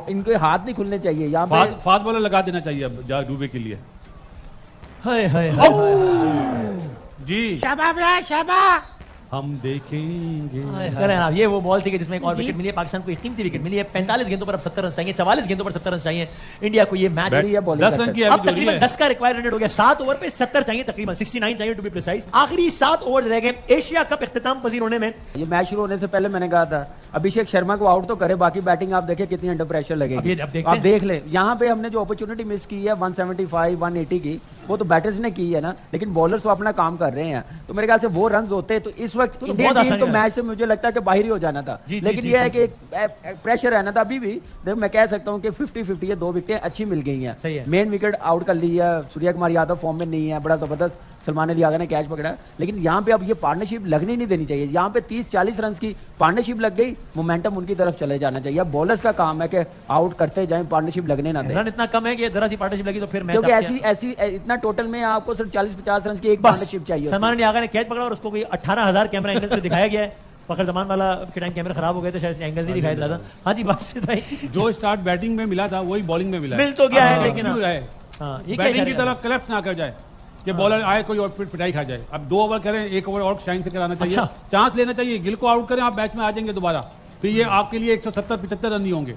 इनके हाथ नहीं खुलने चाहिए। यहाँ पे फास्ट बॉलर लगा देना चाहिए अब डूबे के लिए। हाय हाय जी शाबाश शाबाश हम देखेंगे। करें आप। ये वो बॉल थी कि जिसमें एक और विकेट मिली है। पाकिस्तान को एक कीमती विकेट मिली है। 45 गेंदों पर अब 70 रन चाहिए, 44 गेंदों पर 70 रन चाहिए इंडिया को। ये मैच 10 रन की अब तकरीबन 10 का रिक्वायर्ड रन हो गया। 7 ओवर पे 70 चाहिए, तकरीबन 69 चाहिए टू बी प्रिसाइज। आखिरी 7 ओवर रह गए एशिया कप इख्तिताम पजीर होने में। ये मैच शुरू होने से पहले मैंने कहा था अभिषेक शर्मा को आउट तो करे, बाकी बैटिंग आप देखिए कितनी अंडर प्रेशर लगेगी। आप देख ले यहाँ पे हमने जो अपॉर्चुनिटी मिस की है 175 180 की, वो तो बैटर्स ने की है ना, लेकिन बॉलर्स तो अपना काम कर रहे हैं। तो मेरे ख्याल से वो रन होते तो इस वक्त इंडियन टीम तो मैच से मुझे लगता है कि बाहर ही हो जाना था। लेकिन ये है कि प्रेशर रहना था। अभी भी देखो मैं कह सकता हूँ कि 50-50 ये 2 विकेटें अच्छी मिल गई हैं। मेन विकेट आउट कर ली है, सूर्य कुमार यादव फॉर्म में नहीं है, बड़ा जबरदस्त सलमान अली आगा ने कैच पकड़ा। लेकिन यहाँ पे अब ये पार्टनरशिप लगनी नहीं देनी चाहिए। यहाँ पे 30-40 रन की पार्टनरशिप लग गई, मोमेंटम उनकी तरफ चले जाना चाहिए। अब बॉलर्स का काम है कि आउट करते जाएं, पार्टनरशिप लगने ना दें। रन इतना कम है कि जरा सी पार्टनरशिप लगी तो फिर मैच, क्योंकि ऐसी इतना टोटल में आपको सिर्फ 40-50 रन की एक पार्टनरशिप चाहिए। सलमान अली आगा ने कैच पकड़ा और उसको कोई 18,000 कैमरा एंगल से दिखाया गया है। फखर जमान वाला के टाइम कैमरा खराब हो गए थे, शायद एंगल नहीं दिखाया था। हाँ जी बासित भाई, जो स्टार्ट बैटिंग में मिला था वही बॉलिंग में मिला, मिल तो गया है लेकिन बैटिंग की तरफ कलेप्स ना कर जाए कि बॉलर आए कोई और पिटाई खा जाए। अब 2 ओवर करें, 1 ओवर और शाइन से कराना चाहिए। चांस लेना चाहिए। गिल को आउट करें, आप मैच में आ जाएंगे दोबारा। फिर ये आपके लिए 170-75 रन नहीं होंगे।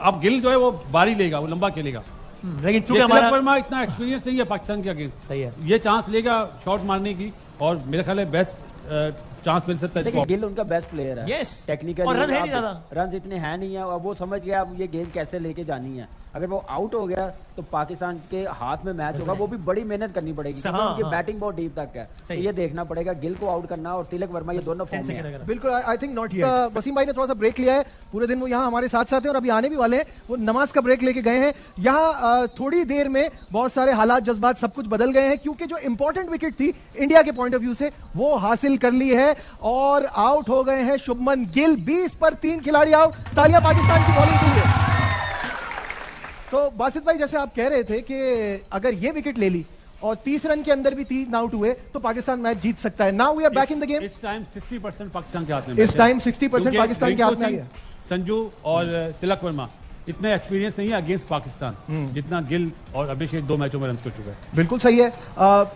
अब गिल जो है वो बारी लेगा, वो लंबा खेलेगा। लेकिन चूंकि तिलक वर्मा इतना एक्सपीरियंस नहीं है पाकिस्तान के अगेंस्ट। सही है, ये चांस लेगा शॉट मारने की और मेरा ख्याल है बेस्ट चांस मिल सकता है। गिल उनका बेस्ट प्लेयर है। यस टेक्निकल और रन है नहीं ज्यादा, रन इतने हैं नहीं है। अब वो समझ गया अब ये गेम कैसे लेके जानी है। अगर वो आउट हो गया तो पाकिस्तान के हाथ में मैच होगा। वो भी बड़ी मेहनत करनी पड़ेगी क्योंकि उनकी बैटिंग बहुत डीप तक है। तो ये देखना पड़ेगा गिल को आउट करना और तिलक वर्मा, ये दोनों फॉर्म में है। बिल्कुल I think not here. Wasim भाई ने थोड़ा सा ब्रेक लिया है, पूरे दिन वो यहाँ हमारे साथ साथ हैं और अभी आने भी वाले हैं। वो नमाज का ब्रेक लेके गए हैं। यहाँ थोड़ी देर में बहुत सारे हालात जज्बात सब कुछ बदल गए हैं क्योंकि जो इंपॉर्टेंट विकेट थी इंडिया के पॉइंट ऑफ व्यू से वो हासिल कर ली है और आउट हो गए हैं शुभमन गिल। 20 पर 3 खिलाड़ी आउट। तालियां पाकिस्तान की बॉलिंग के लिए। तो बासित भाई जैसे आप कह रहे थे कि अगर ये विकेट ले ली और 30 रन के अंदर भी 3 आउट हुए तो पाकिस्तान मैच जीत सकता है। Now we are back in the game. इस टाइम 60% पाकिस्तान के हाथ में, इस टाइम 60% पाकिस्तान के हाथ में है। संजू और तिलक वर्मा इतने एक्सपीरियंस नहीं है अगेंस्ट पाकिस्तान जितना गिल और अभिषेक 2 मैचों में रन कर चुका है। बिल्कुल सही है।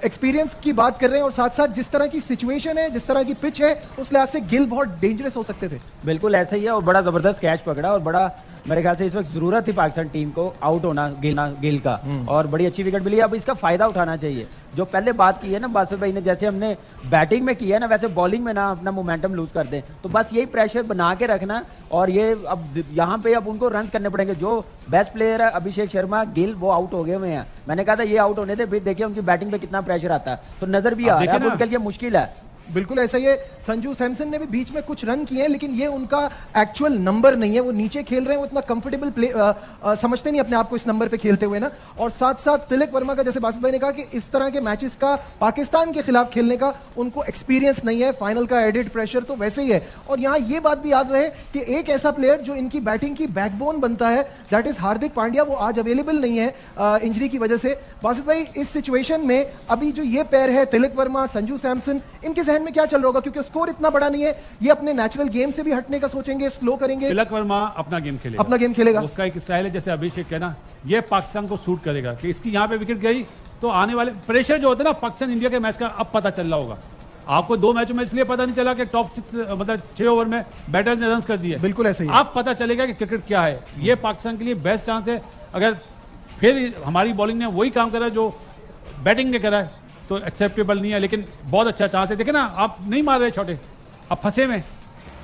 एक्सपीरियंस की बात कर रहे हैं और साथ साथ जिस तरह की सिचुएशन है, जिस तरह की पिच है, उस लिहाज से गिल बहुत डेंजरस हो सकते थे। बिल्कुल ऐसा ही है और बड़ा जबरदस्त कैच पकड़ा और बड़ा मेरे ख्याल से इस वक्त जरूरत थी पाकिस्तान टीम को आउट होना गिल का और बड़ी अच्छी विकेट मिली। अब इसका फायदा उठाना चाहिए। जो पहले बात की है ना बासित भाई ने, जैसे हमने बैटिंग में किया है ना वैसे बॉलिंग में ना अपना मोमेंटम लूज कर दें। तो बस यही प्रेशर बना के रखना और ये अब यहाँ पे अब उनको रन करने पड़ेंगे। जो बेस्ट प्लेयर है अभिषेक शर्मा, गिल, वो आउट हो गए हुए हैं। मैंने कहा था ये आउट होने थे, फिर देखिए उनकी बैटिंग पे कितना प्रेशर आता है। तो नजर भी आ रहा है उनके लिए मुश्किल है। बिल्कुल ऐसा ही है। संजू सैमसन ने भी बीच में कुछ रन किए हैं लेकिन ये उनका एक्चुअल नंबर नहीं है। वो नीचे खेल रहे हैं, वो इतना कंफर्टेबल प्ले समझते नहीं अपने आप को इस नंबर पे खेलते हुए ना। और साथ साथ तिलक वर्मा का, जैसे बासित भाई ने कहा कि इस तरह के मैचेस का पाकिस्तान के खिलाफ खेलने का उनको एक्सपीरियंस नहीं है। फाइनल का एडेड प्रेशर तो वैसे ही है। और यहाँ ये बात भी याद रहे कि एक ऐसा प्लेयर जो इनकी बैटिंग की बैकबोन बनता है, दैट इज हार्दिक पांड्या। वो आज अवेलेबल नहीं है इंजरी की वजह से। बासित भाई इस सिचुएशन में अभी जो ये पेयर है तिलक वर्मा, संजू सैमसन, इनके जहन में क्या चल रहा होगा? क्योंकि स्कोर इतना बड़ा नहीं है, ये अपने नेचुरल गेम से भी हटने का सोचेंगे, स्लो करेंगे। तिलक वर्मा अपना गेम खेलेगा, अपना गेम खेलेगा। उसका एक स्टाइल है जैसे अभिषेक कहना, ये पाकिस्तान को सूट करेगा कि इसकी यहाँ पे विकेट गई तो आने वाले प्रेशर जो होता है ना पाकिस्तान इंडिया के मैच का अब पता चल रहा होगा। आपको 2 मैचों में इसलिए पता नहीं चला कि टॉप 6 मतलब 6 ओवर में बैटर्स ने रन कर दिए। बिल्कुल ऐसे ही अब पता चलेगा कि क्रिकेट क्या है। ये पाकिस्तान के लिए बेस्ट चांस है। अगर फिर हमारी बॉलिंग ने वही काम करा जो बैटिंग ने करा है तो एक्सेप्टेबल नहीं है, लेकिन बहुत अच्छा चांस है। देखे ना आप नहीं मार रहे छोटे, अब फंसे में,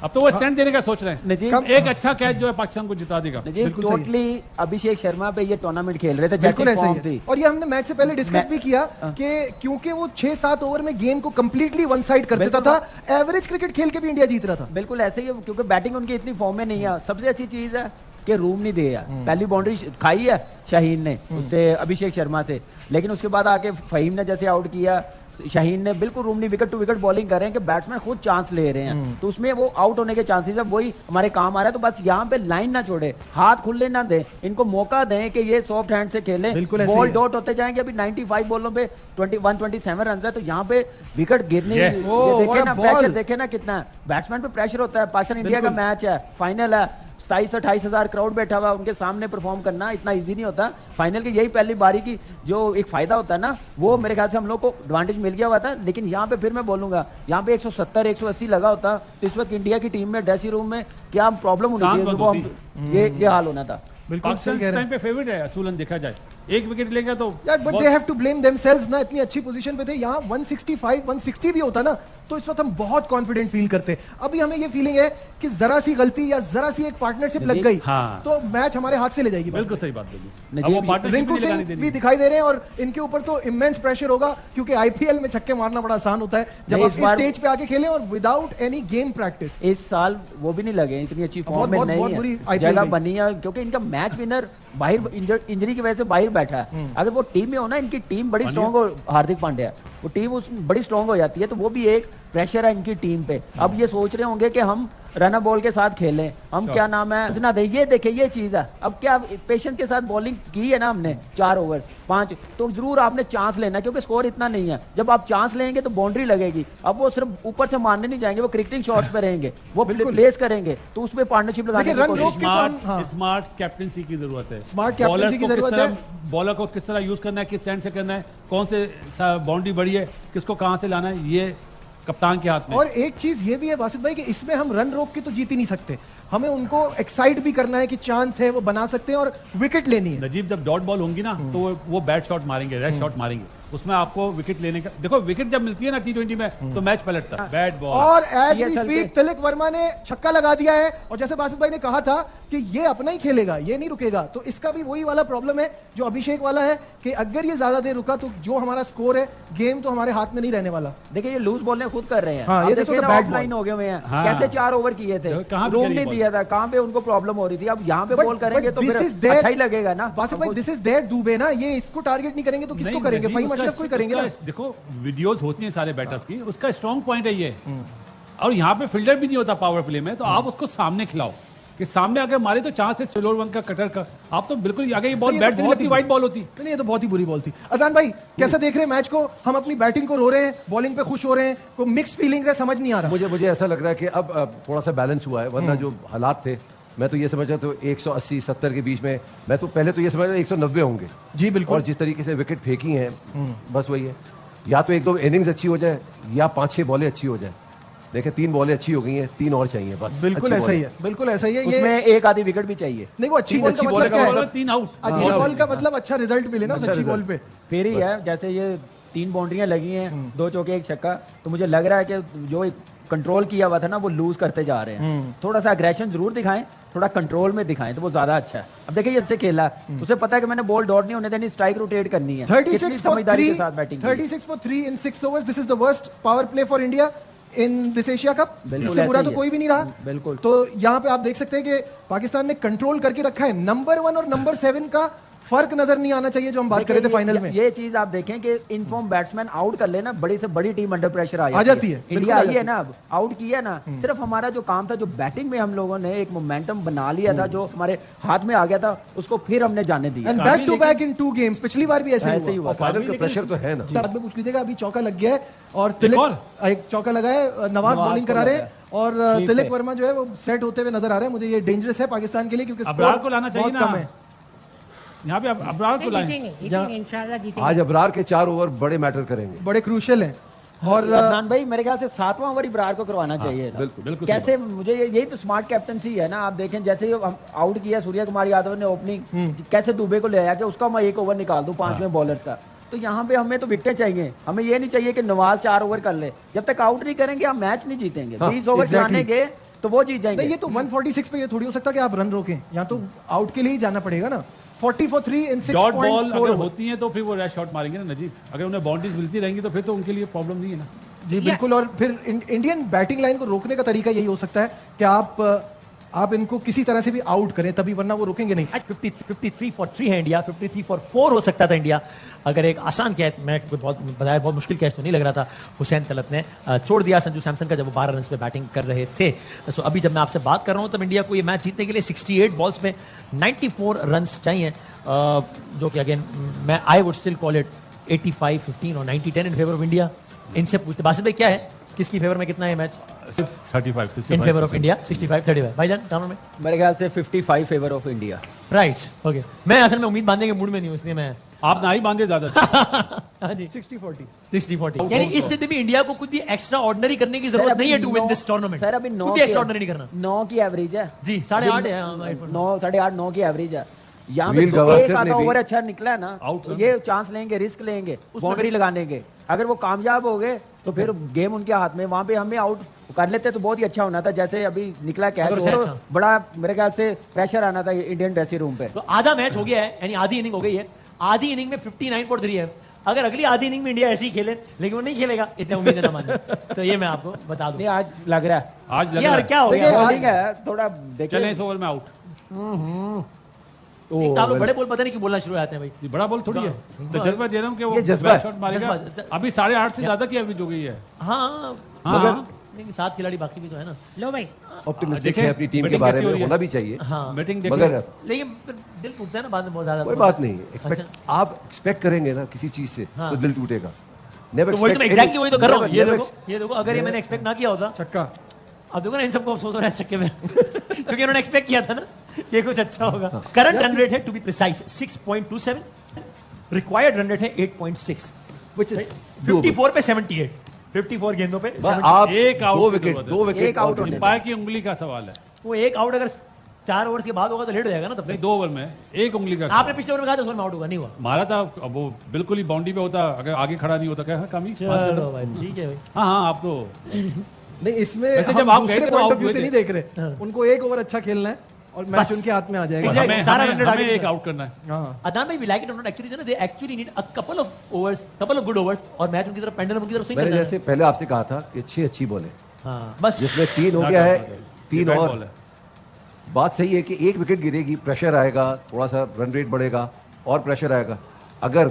अब तो वो स्टैंड देने का सोच रहे हैं। एक अच्छा कैच जो है पाकिस्तान को जिता देगा। टोटली अभिषेक शर्मा पे ये टूर्नामेंट खेल रहे थे जैसे फॉर्म थी। और ये हमने मैच से पहले डिस्कस भी किया कि क्योंकि वो 6-7 ओवर में गेम को कंप्लीटली वन साइड कर देता था, एवरेज क्रिकेट खेल के भी इंडिया जीत रहा था। बिल्कुल ऐसे ही है क्योंकि बैटिंग उनकी इतनी फॉर्म में नहीं है। सबसे अच्छी चीज है कि रूम नहीं दिया। पहली बाउंड्री खाई है शाहीन ने उससे अभिषेक शर्मा से, लेकिन उसके बाद आके फहीम ने जैसे आउट किया, शाहीन ने बिल्कुल रूमनी विकेट टू विकेट बॉलिंग कर रहे हैं कि बैट्समैन खुद चांस ले रहे हैं, तो उसमें वो आउट होने के चांसेस है, वही हमारे काम आ रहा है। तो बस यहाँ पे लाइन ना छोड़े, हाथ खुले ना दें, इनको मौका दें कि ये सॉफ्ट हैंड से खेलें, बॉल डॉट होते जाएंगे। अभी 95 बॉलों पे 127 रन है, तो यहाँ पे विकेट गिरने देखे ना, प्रेशर देखे ना कितना बैट्समैन पे प्रेशर होता है। पाकिस्तान इंडिया का मैच है, फाइनल है, 27-28 हजार क्राउड बैठा हुआ, उनके सामने परफॉर्म करना इतना इजी नहीं होता। फाइनल की यही पहली बारी की जो एक फायदा होता है ना, वो मेरे ख्याल से हम लोग को एडवांटेज मिल गया हुआ था। लेकिन यहाँ पे फिर मैं बोलूंगा, यहाँ पे 170-180 लगा होता तो इस वक्त इंडिया की टीम में ड्रेसिंग रूम में क्या प्रॉब्लम होनी थी, ये हाल होना था। पाकिस्तान इस टाइम पे फेवरेट है असूलन, देखा जाए एक विकेट लेगा तो but they have to blame themselves ना, इतनी अच्छी पोजीशन पे थे। यहाँ 165 160 भी होता ना तो इस वक्त हम बहुत कॉन्फिडेंट फील करते। अभी हमें ये फीलिंग है कि जरा सी गलती या जरा सी एक पार्टनरशिप लग गई तो मैच हमारे हाथ से ले जाएगी। बिल्कुल सही बात बोली। रिंकू सिंह भी दिखाई दे रहे हैं और इनके ऊपर तो इमेंस प्रेशर होगा, क्योंकि आईपीएल में छक्के मारना बड़ा आसान होता है जब आप इस स्टेज पे आके खेलें और विदाउट एनी गेम प्रैक्टिस। इस साल वो भी नहीं लगे, इतनी अच्छी फॉर्म में नहीं है, जगह बनी है, क्योंकि इनका मैच विनर बाहर इंजरी की वजह से बाहर बैठा है। अगर वो टीम में हो ना, इनकी टीम बड़ी स्ट्रांग हो, हार्दिक पांड्या, वो टीम उसमें बड़ी स्ट्रांग हो जाती है, तो वो भी एक प्रेशर है इनकी टीम पे। अब ये सोच रहे होंगे कि हम रनर बॉल के साथ खेलें, हम क्या नाम है ना दे, ये देखे ये चीज है। अब क्या पेशेंस के साथ बॉलिंग की है ना हमने 4 ओवर 5, तो जरूर आपने चांस लेना, क्योंकि स्कोर इतना नहीं है। जब आप चांस लेंगे तो बाउंड्री लगेगी। अब वो सिर्फ ऊपर से मारने नहीं जाएंगे, वो क्रिकेटिंग शॉट्स पे रहेंगे, वो प्लेस करेंगे, तो उसमें पार्टनरशिप लगाने की कोशिश। स्मार्ट कैप्टनसी की जरूरत है, स्मार्ट कैप्टनसी की जरूरत है। बॉलर को किस तरह यूज करना है, किस एंड से करना है, कौन से बाउंड्री बड़ी है, किसको कहां से लाना है, ये कप्तान के हाथ में। और एक चीज ये भी है वासिद भाई कि इसमें हम रन रोक के तो जीत ही नहीं सकते, हमें उनको एक्साइट भी करना है कि चांस है, वो बना सकते हैं और विकेट लेनी है। नजीब जब डॉट बॉल होंगी ना तो वो बैट शॉट मारेंगे, रेड शॉट मारेंगे, उसमें आपको विकेट लेने का, देखो विकेट जब मिलती है ना T20 में तो मैच पलटता है। बैट बॉल और as we speak Tilak Varma ने छक्का लगा दिया है, और जैसे बासित भाई ने कहा था कि ये अपना ही खेलेगा, ये नहीं रुकेगा, तो इसका भी वही वाला प्रॉब्लम है जो अभिषेक वाला है कि अगर ये ज्यादा देर रुका तो जो हमारा स्कोर है, गेम तो हमारे हाथ में नहीं रहने वाला। देखिए ये लूज बॉल ने खुद कर रहे हैं। हाँ, ये देखो बैट लाइन हो गए हुए हैं, कैसे 4 ओवर किए थे, रूम नहीं दिया था, कहां पे उनको प्रॉब्लम हो रही थी। अब यहाँ पे बॉल करेंगे तो फिर अच्छा ही लगेगा ना। बासित भाई दिस इज देयर दुबे ना, ये इसको टारगेट नहीं करेंगे तो किसको करेंगे? फहीम अशरफ को ही करेंगे ना। देखो वीडियोस होती हैं सारे बैटर्स की, उसका स्ट्रॉन्ग पॉइंट है ये। और यहाँ पे फील्डर भी नहीं होता पावर प्ले में, तो आप उसको सामने खिलाओ कि सामने अगर मारे तो चांस है स्लोअर वन का कटर का। आप तो बिल्कुल आगे ये बॉल बैट से नहीं लगती, वाइड बॉल होती। नहीं, ये तो बहुत ही बुरी बॉल थी। अजान भाई कैसा देख रहे हैं मैच को? हम अपनी बैटिंग को रो रहे हैं, बॉलिंग पे खुश हो रहे हैं, को मिक्स फीलिंग्स है, समझ नहीं आ रहा। मुझे ऐसा लग रहा है कि अब थोड़ा सा बैलेंस हुआ है, वरना जो हालात थे मैं तो ये समझ रहा तो 180-70 के बीच में, मैं तो पहले तो ये समझ रहा 190 होंगे जी बिल्कुल। और जिस तरीके से विकेट फेंकी हैं बस वही है, या तो 1-2 इनिंग्स अच्छी हो जाए या 5-6 बॉलें अच्छी हो जाए। देखिए 3 बॉलें अच्छी हो गई हैं, 3 और चाहिए बस। बिल्कुल ऐसा ही है, बिल्कुल ऐसा ही है। उसमें एक आधी विकेट भी चाहिए। नहीं, वो अच्छी बॉल का मतलब क्या है? 3 आउट। अच्छी बॉल का मतलब अच्छा रिजल्ट मिले ना अच्छी बॉल पे। फिर ही है, जैसे ये 3 बाउंड्रियां लगी हैं, 2 चौके 1 छक्का, तो मुझे लग रहा है कि जो कंट्रोल किया हुआ था ना वो लूज करते जा रहे हैं। थोड़ा सा एग्रेशन जरूर दिखाएं, थोड़ा कंट्रोल में दिखाएं तो वो ज्यादा अच्छा है। अब देखिए ये खेला, उसे पता है कि मैंने बॉल डॉट नहीं होने देनी, स्ट्राइक रोटेट करनी है। 36 for 3 in 6 overs, this is the worst power play for India in this Asia cup. इससे बुरा तो कोई भी नहीं रहा। बिल्कुल। तो यहाँ पे आप देख सकते हैं कि पाकिस्तान ने कंट्रोल करके रखा है। नंबर 1 और नंबर 7 का फर्क नजर नहीं आना चाहिए जो हम बात कर रहे थे फाइनल में। ये चीज आप देखें कि इनफॉर्म बैट्समैन आउट कर लेना, बड़ी से बड़ी टीम अंडर प्रेशर आ जाती है। इंडिया आई है ना, अब आउट किया ना, सिर्फ हमारा जो काम था, जो बैटिंग में हम लोगों ने एक मोमेंटम बना लिया था, जो हमारे हाथ में आ गया था, उसको फिर हमने जाने दिया। And back to back in 2 games. पिछली बार भी ऐसे ही हुआ। फाइनल का प्रेशर तो है ना। बाद में पूछ लीजिएगा, अभी चौका लग गया है और तिलक एक चौका लगा है, नवाज बॉलिंग करा रहे हैं और तिलक वर्मा जो है वो सेट होते हुए नजर आ रहे हैं। मुझे ये डेंजरस है पाकिस्तान के लिए, क्योंकि अबरार को लाना चाहिए ना यहाँ पे। अबरार को लाएंगे आज। अबरार के 4 ओवर बड़े मैटर करेंगे, बड़े क्रूशियल हैं। और अदनान भाई मेरे ख्याल से 7वां ओवर इब्रार को करवाना चाहिए। बिल्कुल। कैसे मुझे यही तो स्मार्ट कैप्टनसी है ना। आप देखें जैसे आउट किया सूर्य कुमार यादव ने ओपनिंग, कैसे दुबे को ले आया कि उसका मैं 1 ओवर निकाल दूं 5वें बॉलर्स का। तो यहाँ पे हमें तो विकेटें चाहिए, हमें ये नहीं चाहिए कि नवाज 4 ओवर कर ले। जब तक आउट नहीं करेंगे हम मैच नहीं जीतेंगे। 20 ओवर जाने गए तो वो जीत जाएंगे। ये तो 146 पे ये थोड़ी हो सकता कि आप रन रोकें, यहाँ तो आउट के लिए ही जाना पड़ेगा ना। 40 for 3 इन 6 डॉट बॉल अगर होती है तो फिर वो रेड शॉट मारेंगे ना नजीब। अगर उन्हें बाउंड्रीज मिलती रहेंगी तो फिर तो उनके लिए प्रॉब्लम नहीं है ना। जी बिल्कुल। और फिर इंडियन बैटिंग लाइन को रोकने का तरीका यही हो सकता है कि आप आप इनको किसी तरह से भी आउट करें तभी, वरना वो रुकेंगे नहीं। 53 फॉर 3 है इंडिया, 53 फॉर 4 हो सकता था इंडिया अगर एक आसान कैच, मैं बहुत बताया बहुत मुश्किल कैच तो नहीं लग रहा था, हुसैन तलत ने छोड़ दिया संजू सैमसन का जब वो 12 रन पे बैटिंग कर रहे थे। सो अभी जब मैं आपसे बात कर रहा हूं तब इंडिया को ये मैच जीतने के लिए 68 बॉल्स में 94 रन चाहिए, जो कि अगेन मैं I would still call it 85-15 और 90-10 इन फेवर ऑफ इंडिया। इनसे पूछते बासित भाई क्या है, किसकी फेवर में कितना है match? 35-65 in favour of India 65-35। भाईजान कानून में मेरे ख्याल से 55 favour of India. Right, okay. मैं असल में उम्मीद बांधने के मूड में नहीं हूं, इसलिए मैं आप ना ही बांधे ज्यादा। हाँ जी 60-40 यानी इस स्थिति में इंडिया को कुछ भी एक्स्ट्रा ऑर्डिनरी करने की जरूरत नहीं है to win this tournament. Sir अभी 9 एक्स्ट्रा ऑर्डिनरी नहीं करना, 9 की एवरेज है जी 8.5 है, 9 8.5 9 की एवरेज है। यहाँ पे सुनील तो गावस्कर एक आधा ने भी- ओवर अच्छा निकला है ना, तो ये चांस लेंगे, रिस्क लेंगे, बाउंड्री लगाने के। अगर वो कामयाब हो गए तो फिर गेम उनके हाथ में, वहां पे हमें आउट कर लेते तो बहुत ही अच्छा होना था। जैसे अभी निकला कैच, अगर उसे तो अच्छा। बड़ा मेरे ख्याल से प्रेशर आना था इंडियन ड्रेसिंग रूम पे। तो आधा मैच हो गया है, यानी आधी इनिंग हो गई है। आधी इनिंग में 59.3 है। अगर अगली आधी इनिंग में इंडिया ऐसे ही खेले, लेकिन वो नहीं खेलेगा, इतने उम्मीद ना मानिए। तो ये मैं आपको बता दूं, नहीं आज लग रहा है, आज लग यार रहा है। क्या हो देखिए गया? बॉलिंग है थोड़ा, चलें देखिए इस ओवर में आउट। एक आप लोग बड़े बॉल पता नहीं क्यों बोलना शुरू हो जाते हैं भाई। ये बड़ा बॉल थोड़ी है, तो जज्बा दे रहा हूँ कि वो ये जज्बा बैक है। शॉट मारेगा। जज्बा। अभी 8.5 से ज्यादा की एवरेज हो गई है। हाँ मगर लेकिन 7 खिलाड़ी बाकी भी तो है ना। लो भाई, ऑप्टिमिस्टिक देखें, है अपनी टीम के बैटिंग बारे कैसी हो में, रही है? होना भी चाहिए। हाँ बैटिंग मगर देखिए, लेकिन फिर दिल टूटता है ना बाद में बहुत ज्यादा। कोई बात नहीं, एक्सपेक्ट आप एक्सपेक्ट करेंगे ना किसी चीज से हाँ। तो दिल टूटेगा। नेवर तो वही तो मैं एग्जैक्टली वही तो कर रहा हूँ। ये देखो अगर ये मैंने एक्सपेक्ट ना किया होता, छक्का। अब देखो ना इन सबको अफसोस हो रहा है इस चक्के में क्योंकि इन्होंने एक्सपेक्ट किया था ना ये कुछ अच्छा होगा। करंट रन रेट है to be precise 6.27, required run rate है 8.6, व्हिच इज 54 पे 78, 54 गेंदों पे 78। आप एक आउट दो की विकेट जरूरत है। 2 विकेट एक आउट होने पाए की उंगली का सवाल है। वो एक आउट अगर 4 ओवर्स के बाद होगा तो लेट हो जाएगा ना। तब नहीं तक 2 ओवर में एक उंगली का आपने पिछले ओवर में कहा था 10 ओवर में आउट होगा, नहीं हुआ। मारा था, अब वो बिल्कुल ही बाउंड्री पे होता, अगर आगे खड़ा नहीं होता क्या कमी। चलो भाई ठीक है भाई। हाँ हाँ आप तो नहीं इसमें वैसे हम जब आप दूसरे गए थे तो point of आउट view हुए से थे। नहीं देख रहे, उनको एक ओवर अच्छा खेलना है और मैच बस। उनके हाथ में आ जाएगा। Exactly. हमें सारा हमें- रन रेट आगे हमें एक निकला। आउट करना है। हाँ अदनान भाई, वी लाइक इट और not actually they actually need a couple of overs, couple of good overs और मैच उनकी तरफ पेंडुलम उनकी तरफ स्विंग मैंने करना जैसे पहले आपसे कहा था कि 6 अच्छी बॉल है, हाँ बस जिसमें 3 हो गया है, 3 बैट और बॉल है। बात सही है कि 1 विकेट गिरेगी, प्रेशर आएगा, थोड़ा सा रन रेट बढ़ेगा और प्रेशर आएगा। अगर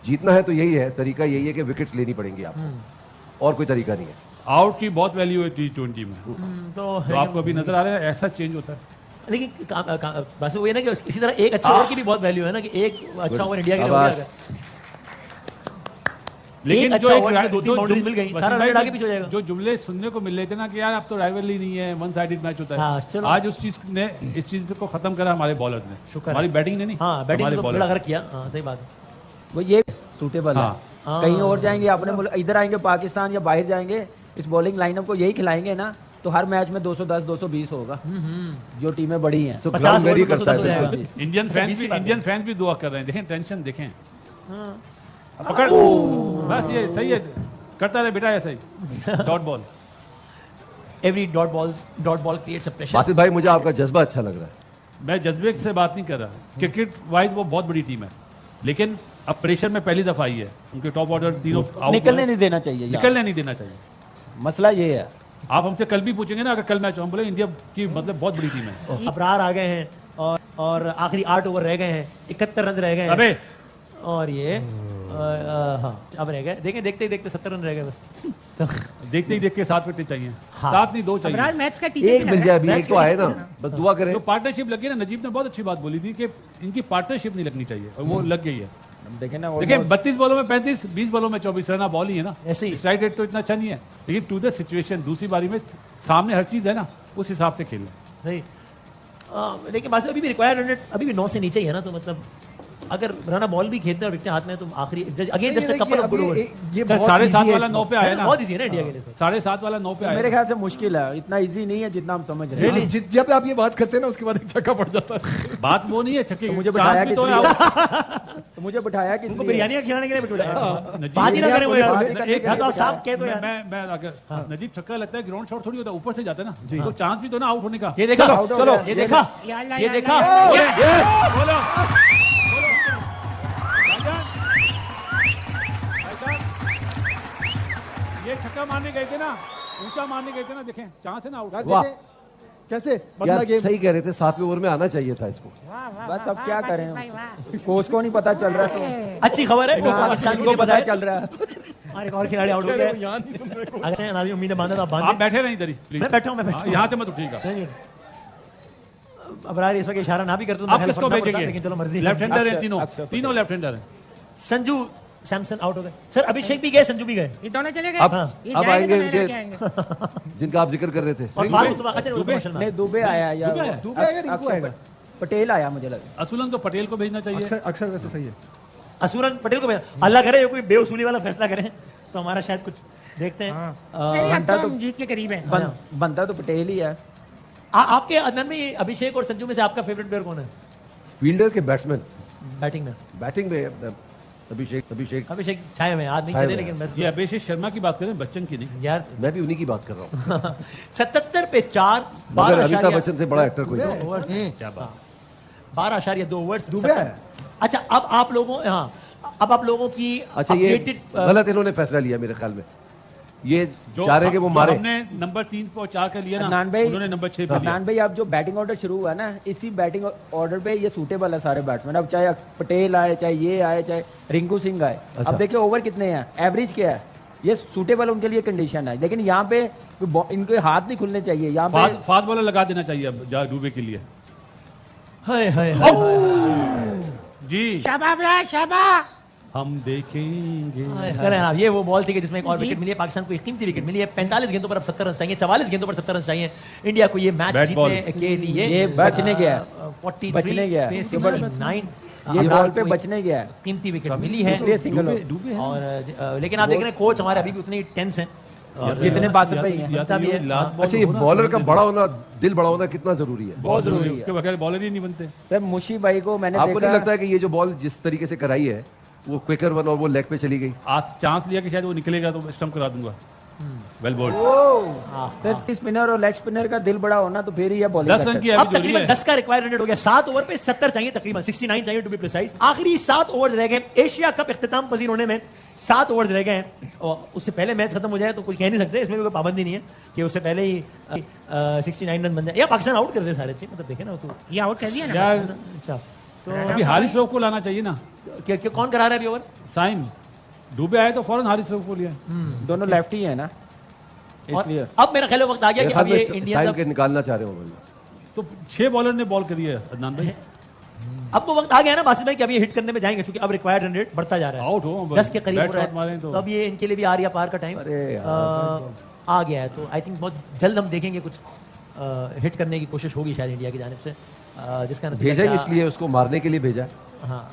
जीतना है तो यही है, तरीका यही है कि विकेट्स लेनी पड़ेंगी आपको, और कोई तरीका नहीं है। आउट की बहुत वैल्यू है T20 में, तो तो आपको अभी नजर आ रहा है ऐसा चेंज होता है। लेकिन बस वो ये ना कि इसी तरह एक अच्छे ओवर की भी बहुत वैल्यू है ना कि एक अच्छा ओवर इंडिया के लिए हो गया अगर। लेकिन अच्छा जो एक ओवर में 2-3 बाउंड्रीज मिल गई, वसीम सारा भाई, रन आगे पीछे हो जाएगा। जो जुमले सुनने को मिल रहे थे ना कि यार अब तो राइवलरी नहीं है, वन साइडेड मैच होता हाँ, है, चलो। आज उस चीज ने इस चीज को खत्म करा हमारे बॉलर्स ने। शुक्र है। हमारी बैटिंग ने नहीं, हाँ बैटिंग हमारे तो bowlers बड़ा ने। कर किया, हाँ सही बात है। वो ये सूटेबल है। हाँ। कहीं और जाएंगे अपने मुल्क, इधर आएंगे पाकिस्तान या बाहर जाएंगे, इस बॉलिंग लाइनअप को यही खिलाएंगे ना तो हर मैच में 210 220 होगा, जो टीमें बड़ी हैं। तो 50 ग्राउंड ओवर वेरी में 210 करता हो है जाएगा। बिल्कुल। इंडियन फैंस भी दुआ कर रहे हैं, देखें टेंशन देखें। पकड़, बस ये सही है, करता रहे बेटा ऐसा ही। Dot ball, every dot ball creates a pressure. Basit भाई मुझे आपका जज्बा अच्छा लग रहा है। मैं जज्बे से बात नहीं कर रहा, क्रिकेट वाइज वो बहुत बड़ी टीम है, लेकिन अब प्रेशर में पहली दफा आई है, उनके टॉप ऑर्डर तीनों out निकलने हैं। नहीं देना चाहिए यार। निकलने नहीं देना चाहिए। मसला ये है। आप हमसे कल भी पूछेंगे ना, अगर कल मैच हम बोले इंडिया की मतलब बहुत बड़ी टीम है। अबरार आ गए हैं और आखिरी 8 ओवर रह गए हैं, 71 रन रह गए हैं। अबे और ये हाँ अब रह गए, देखें देखते ही देखते 70 रन रह गए बस। तो देखते ही देख के 7 विकेट चाहिए, हाँ। 7 नहीं 2 चाहिए। अबरार मैच का टीचर एक मिल जाए अभी, एक तो आए ना, बस दुआ करें। जो पार्टनरशिप लगी है ना, नजीब ने बहुत अच्छी बात बोली थी कि इनकी पार्टनरशिप नहीं लगनी चाहिए, और वो लग गई है। देखें ना, देखिए almost- 32 बॉलों में 35, 20 बॉलों में 24 रन बॉल ही है ना, ऐसे ही। स्ट्राइक रेट तो इतना अच्छा नहीं है, लेकिन टू द सिचुएशन दूसरी बारी में सामने हर चीज है ना, उस हिसाब से खेलना। नहीं लेकिन बात अभी भी रिक्वायर्ड रन रेट अभी भी 9 से नीचे ही है ना, तो मतलब अगर रन बॉल भी खेलते हैं और विकेट हाथ में है तो आखिरी again just couple of good over. ये सर, बहुत 7.5 easy है वाला इस 9 पे आया ना, बहुत इजी है ना इंडिया के लिए। 7.5 वाला 9 पे आया। मेरे ख्याल से मुश्किल है, इतना इजी नहीं है जितना हम समझ रहे हैं। जब आप ये बात करते हैं ना उसके बाद एक छक्का पड़ जाता है। बात वो नहीं है छक्के तो की, मुझे चांस बिठाया भी तो किस है। लिए? तो मुझे बिठाया किस उनको लिए? बिरयानी खिलाने के लिए बिठा नजीब- बात ही ना करें वो यार, बात ही करने एक के हाथ लिए आप साफ कह दो यार। मैं अगर नजीब छक्का लगता है, ग्राउंड शॉट थोड़ी होता है, ऊपर से जाता है ना, तो चांस भी तो ना आउट होने का। ये देखा, चलो, चलो चलो, ये देखा, या अल्लाह, ये या देखा, अल्लाह, बोलो ये छक्का मारने गए थे ना, ऊंचा मारने गए थे ना, देखें चांस है ना आउट। यार वाह। देखें, कैसे बदला यार गेम? सही कह रहे थे, 7वें ओवर में आना चाहिए था इसको। बस अब क्या करें, कोच को नहीं पता चल रहा तो अच्छी खबर है पाकिस्तान को पता चल रहा है। और एक और खिलाड़ी आउट हो गया। अगर हैं नाज़रीन, उम्मीद है बांधा, आप आप बांधे। बैठे नहीं इधर ही प्लीज। मैं बैठा हूं, मैं बैठा हूं। यहाँ से मत उठिएगा। अब इस वक्त इशारा ना भी करते तो आप मैं किसको फटना पड़ता, भेजेंगे? लेकिन चलो मर्जी। लेफ्ट हैंडर है तीनों, अक्षर पटेल। तीनों लेफ्ट हैंडर है। संजू सैमसन आउट हो गए सर। अभिषेक भी गए, संजू भी गए। ये दोनों चले गए। अब ये अब जाएंगे आएंगे तो उनके लेके आएंगे। जिनका आप जिक्र कर रहे थे। और फारूक मुस्तफा, अच्छा वो कमर्शियल नहीं, मैच। दुबे आया या दुबे आया? दुबे आएगा, रिंकू आएगा। पटेल आया मुझे लगा। असुलन तो पटेल को भेजना चाहिए। अक्षर अक्षर वैसे सही है। असुरन पटेल को भेजा। अल्लाह करे ये कोई बेउसूली वाला फैसला करें तो हमारा शायद कुछ देखते हैं। नहीं, अब तो हम जीत के करीब हैं। बनता तो पटेल ही है। आपके अदन में अभिषेक और संजू में से आपका फेवरेट प्लेयर कौन है फील्डर के बैट्समैन, बैटिंग में? बैटिंग में अभिषेक अभिषेक छाए हुए हैं, आज नहीं छाए चले, हुए लेकिन बस ये अभिषेक शर्मा की बात करें, बच्चन की नहीं। यार मैं भी उन्हीं की बात कर रहा हूँ। 77 पे 4, मगर अमिताभ बच्चन से बड़ा एक्टर कोई दुबे नहीं। ओवर्स, क्या बात। 12.2 ओवर्स दुबे है। अच्छा, अब आप लोगों की अच्छा, ये updated, गलत इन्होंने फैसला लिया मेरे ख्याल में। ये जो चाह रहे हैं कि वो जो मारे। हमने नंबर 3 और 4 का लिया ना, अदनान भाई, उन्होंने नंबर 6 पे लिया। अदनान भाई, अब जो बैटिंग ऑर्डर शुरू हुआ ना, इसी बैटिंग ऑर्डर पे ये सूटेबल है सारे बैट्समैन। अब चाहे पटेल आए, चाहे ये आए, चाहे रिंकू सिंह आए। अच्छा। अब देखिए ओवर कितने हैं, एवरेज क्या है, ये सूटेबल उनके लिए कंडीशन है। लेकिन यहाँ पे इनके हाथ नहीं खुलने चाहिए। यहाँ पे फास्ट बॉलर लगा देना चाहिए अब डूबे के लिए। हाय हाय जी शाबाश शाबाश। हम देखेंगे। करें आप। ये वो बॉल थी कि जिसमें एक और विकेट मिली है, पाकिस्तान को एक कीमती विकेट मिली है। 45 गेंदों पर अब 70 रन चाहिए, 44 गेंदों पर 70 रन चाहिए इंडिया को ये मैच बैट बॉल। जीतने के लिए। ये बचने गया है। 43 बचने गया है। पे 69 ये बॉल पे बचने गया है। कीमती विकेट मिली है। इसलिए सिंगल हो। और लेकिन आप देख रहे हैं कोच हमारे अभी भी उतने टेंस हैं। और जितने बासठ पे ही हैं। बनता भी है। अच्छा, ये बॉलर का बड़ा होना, दिल बड़ा होना कितना जरूरी है? बहुत जरूरी है, उसके बगैर बॉलर ही नहीं बनते। सर मुशी भाई को मैंने आपको नहीं देखा, लगता है कि ये जो बॉल जिस तरीके से कराई है वो क्विकर वन और वो लेग पे चली गई? आज चांस लिया कि शायद वो निकलेगा तो स्टंप करा दूंगा। Well bowled. सर स्पिनर और लेग स्पिनर का दिल बड़ा होना तो फिर ही ये बॉलिंग 10 रन की अब अभी जोड़ी तकरीबन है। 10 का रिक्वायर्ड रन रेट हो गया। 7 ओवर पे 70 चाहिए, तकरीबन 69 चाहिए टू बी प्रिसाइज। आखिरी 7 ओवर्स रह गए एशिया कप इख्तिताम पजीर होने में। 7 ओवर्स रह गए हैं और उससे पहले मैच खत्म हो जाए तो कोई कह नहीं सकते, इसमें भी कोई पाबंदी नहीं है कि उससे पहले ही 69 रन बन जाए या पाकिस्तान आउट कर दे सारे अच्छे। मतलब देखे ना तो ये आउट कर दिया ना। यार अच्छा, तो अभी हारिस रऊफ को लाना चाहिए ना। कौन करा रहा है अभी ओवर? साइम डूबे आए तो फौरन हारिस रऊफ को लिया। दोनों लेफ्ट ही है ना, इसलिए अब मेरा ख्याल है वक्त आ गया कि अब ये साइम इंडिया के निकालना चाह रहे हो भाई। तो 6 बॉलर ने बॉल करी है अदनान भाई। अब वो वक्त आ गया ना बासित भाई कि अब ये हिट करने में जाएंगे, क्योंकि अब रिक्वायर्ड रन रेट बढ़ता जा रहा है। आउट हो 10 के करीब बैट हो रहा शॉट मारें है, तो तो अब ये इनके लिए भी आर या पार का टाइम अरे आ गया है। तो आई थिंक बहुत जल्द हम देखेंगे कुछ हिट करने की कोशिश होगी शायद इंडिया की जानिब से, जिसका नतीजा भेजा ही क्या- इसलिए, उसको मारने के लिए भेजा। हाँ,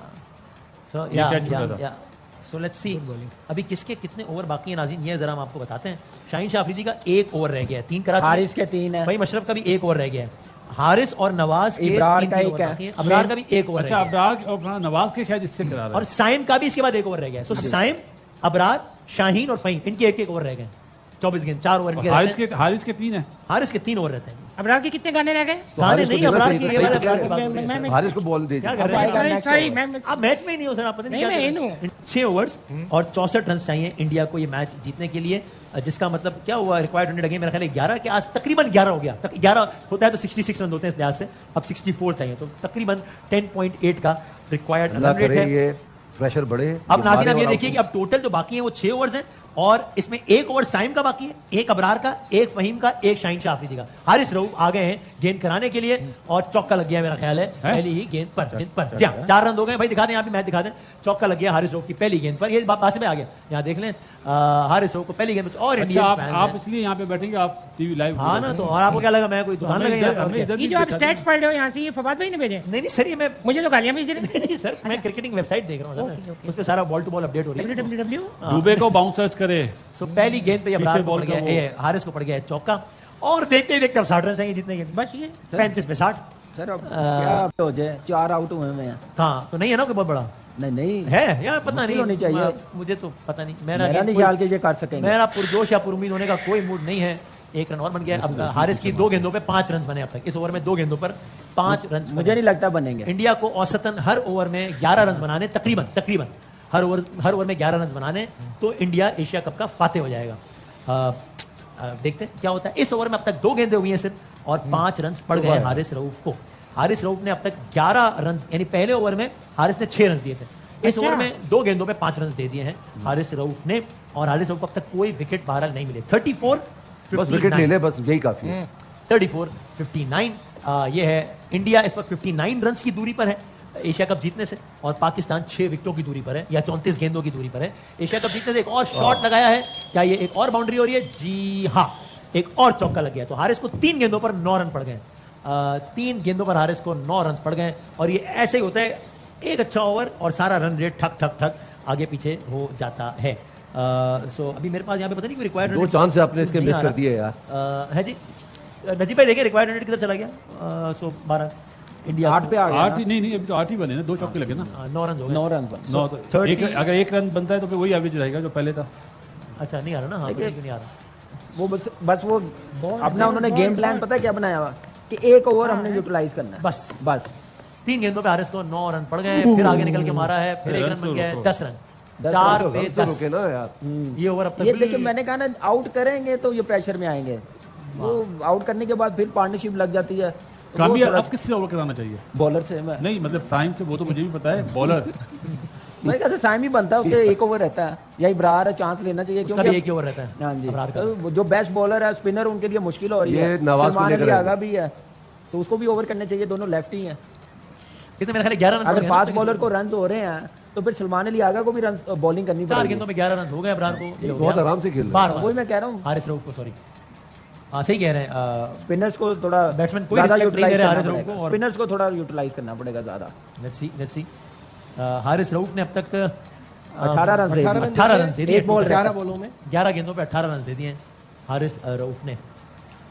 सो ये catch छूटा था। सो लेट्स सी अभी किसके कितने ओवर बाकी हैं नाज़रीन, ये जरा हम आपको बताते हैं। शाहीन शाह अफरीदी का 1 ओवर रह गया है, 3 करा। हारिस के 3 है। भाई मशरफ का भी 1 ओवर रह गया है। हारिस और नवाज के इब्रार 3 का एक ओवर है। बाकी हैं। अब्रार का भी 1 ओवर अच्छा, रह गया है। अब्रार और नवाज के शायद इससे करा रहा और साइम का भी इसके बाद 1 ओवर रह गया है। सो साइम, अब्रार, शाहीन और फहीम, इनके 1-1 ओवर रह गए। 24 गेंद, 4 ओवर इनके है। रहते हैं। हारिस के 3 है। हारिस के 3 ओवर रहते हैं। अब्रार के कितने गाने रह गए? गाने हारिस को नहीं, देना अब्रार चाहिए की था, ये वाला सही तो अब्रार की बात कह कर रहे हैं। हारिस को बॉल दे क्या दी। कर रहे हैं? सॉरी सॉरी मैं आप मैच में ही नहीं हो सर, आप पता नहीं क्या नहीं, कर रहे मैं हैं। 6 ओवर्स और 64 रन चाहिए इंडिया को ये मैच जीतने के लिए, जिसका मतलब क्या हुआ, रिक्वायर्ड रन लगे मेरा ख्याल है 11 के आज, तकरीबन 11 हो गया। 11 होता है तो 66 रन होते हैं इस लिहाज से, अब 64 चाहिए, तो तकरीबन 10.8 का रिक्वायर्ड अल्लाह रन रेट करे है। ये प्रेशर बढ़े। अब नाज़रीन मारे आप ये और देखिए कि अब टोटल जो बाकी है वो 6 ओवर्स हैं और इसमें 1 ओवर साइम का बाकी है, 1 अबरार का, 1 फहीम का, 1 शाहीन शाह अफरीदी का। हारिस रऊफ आ गए हैं गेंद कराने के लिए और चौका लग गया मेरा ख्याल है पहली ही गेंद पर। जिन पर जी हाँ, 4 रन हो गए भाई, दिखा दें यहाँ पे मैच दिखा दें। चौका लग गया हारिस रऊफ की पहली गेंद पर, ये बात में आ गया, यहाँ देख लें हारिस रऊफ को पहली गेंद पर। और अच्छा, इंडियन आप इसलिए यहाँ पे बैठेंगे, आप टीवी लाइव। हाँ ना, तो और आपको क्या लगा मैं कोई दुकान लगाई है? ये जो आप स्टैट्स पढ़ रहे हो यहाँ से, ये फवाद भाई ने भेजे? नहीं नहीं सर, ये मैं मुझे तो गालियां भेज रहे। नहीं सर, मैं क्रिकेटिंग वेबसाइट देख रहा हूँ, उस पर सारा बॉल टू बॉल अपडेट हो रही है। www दुबे को बाउंसर्स करे। सो पहली गेंद पे अबरार पीछे को बॉल पड़ गया, का वो- ये हारिस को पड़ गया है चौका, और देखते ही देखते अब 60 रन चाहिए जीतने के लिए। बस ये 35 पे 60। सर अब क्या हो जाए, 4 आउट हुए हैं। हाँ, तो नहीं है ना कोई बहुत बड़ा नहीं नहीं है यार, पता मुश्किल नहीं होनी चाहिए। मुझे तो पता नहीं, मेरा नहीं ख्याल कि ये कर सकेंगे। मेरा पुरजोश या पुरुमीद होने का कोई मूड नहीं है। 1 रन और बन गया। अब हारिस की 2 गेंदों पे 5 रन बने अब तक, इस ओवर में 2 गेंदों पर 5 रन। मुझे नहीं लगता बनेंगे। इंडिया को औसतन हर ओवर में 11 रन बनाने, तकरीबन हर ओवर में 11 रन बनाने, तो इंडिया एशिया कप का फाते हो जाएगा। देखते हैं क्या होता है। इस ओवर में अब तक 2 गेंदें हुई हैं सिर्फ और 5 रन पड़ गए हारिस रऊफ को। हारिस रऊफ ने अब तक 11 रन, यानी पहले ओवर में हारिस ने 6 रन दिए थे, इस ओवर में 2 गेंदों पे 5 रन दे दिए हैं हारिस रऊफ ने। और हारिस रऊफ को अब तक कोई विकेट बहरहाल नहीं मिले। 34 बस विकेट ले ले, बस यही काफी है। 34-59 ये है। इंडिया इस वक्त 59 रन की दूरी पर है एशिया कप जीतने से, और पाकिस्तान 6 विकेटों की दूरी पर है या 34 गेंदों की दूरी पर है एशिया कप जीतने से। एक और शॉट लगाया है, क्या ये एक और बाउंड्री हो रही है? जी हाँ, एक और चौका लग गया। तो हारिस को 3 गेंदों पर 9 रन पड़ गए। 3 गेंदों पर हारिस को 9 रन पड़ गए। और ये ऐसे ही होता है, एक अच्छा ओवर और सारा रन रेट ठक ठक ठक आगे पीछे हो जाता है। सो अभी मेरे पास यहाँ पे पता नहीं कोई रिक्वायर्ड 2 चांस से आपने इसके मिस कर दिए यार। है जी। नजीब भाई देखिए रिक्वायर्ड रन किधर चला गया? सो 12 इंडिया 8 पे आ गया 8 ही नहीं, अभी तो 8 ही बने ना, 2 चौके लगे ना। 9 रन हो गए। 9 रन 9 तो अगर 1 रन बनता है तो फिर वही एवरेज रहेगा जो पहले था। अच्छा नहीं आ रहा ना? हाँ क्यों नहीं आ रहा? वो बस वो अपना उन्होंने गेम प्लान पता है क्या बनाया हुआ कि एक ओवर हमने यूटिलाइज करना है बस 3 गेंदों पे हारिस को 9 रन पड़ गए, फिर आगे निकल के मारा है, फिर 1 रन बन गया है, 10 रन। 4 पे 10 रुके ना यार। ये ओवर अब तक ये देखिए मैंने कहा ना आउट करेंगे तो ये प्रेशर में आएंगे, वो आउट करने के बाद फिर पार्टनरशिप लग जाती है। कामया अब किससे ओवर कराना चाहिए? बॉलर से मैं नहीं मतलब साइम से, वो तो मुझे भी पता है। बॉलर मेरे ख्याल से साइम ही बनता है, उसके एक ओवर रहता है या इब्रार चांस लेना चाहिए उसका भी एक ही ओवर रहता है। हाँ जी, अबरार का। तो जो बेस्ट बॉलर है स्पिनर उनके लिए मुश्किल हो रही ये है। नवाज को सलमान लेकर अली आएगा। आगा भी है तो उसको भी ओवर करने चाहिए, दोनों लेफ्ट ही हैं। कितने मेरे ख्याल 11 रन अगर पड़ गए फास्ट ना? बॉलर को रन हो रहे हैं तो फिर सलमान अली आगा को भी रन बॉलिंग करनी 4 पड़ेगी। गेंदों में 11 रन हो गए अबरार को। ये हो बहुत गया। आराम से खेल रहे हैं। बार वही मैं कह रहा हूँ, हारिस रऊफ को, सॉरी हाँ सही कह रहे हैं। स्पिनर्स को थोड़ा बैट्समैन कोई ज्यादा respect नहीं दे यूटिलाइज रहे करना हारिस रऊफ पड़ेगा, को और- स्पिनर्स को थोड़ा यूटिलाइज करना पड़ेगा ज्यादा। लेट्स सी हारिस रऊफ ने अब तक 18 रन दे दिए। 18 रन दे दिए। एक बॉल 11 बॉलों में 11 गेंदों पे 18 रन दे दिए हैं हारिस रऊफ ने।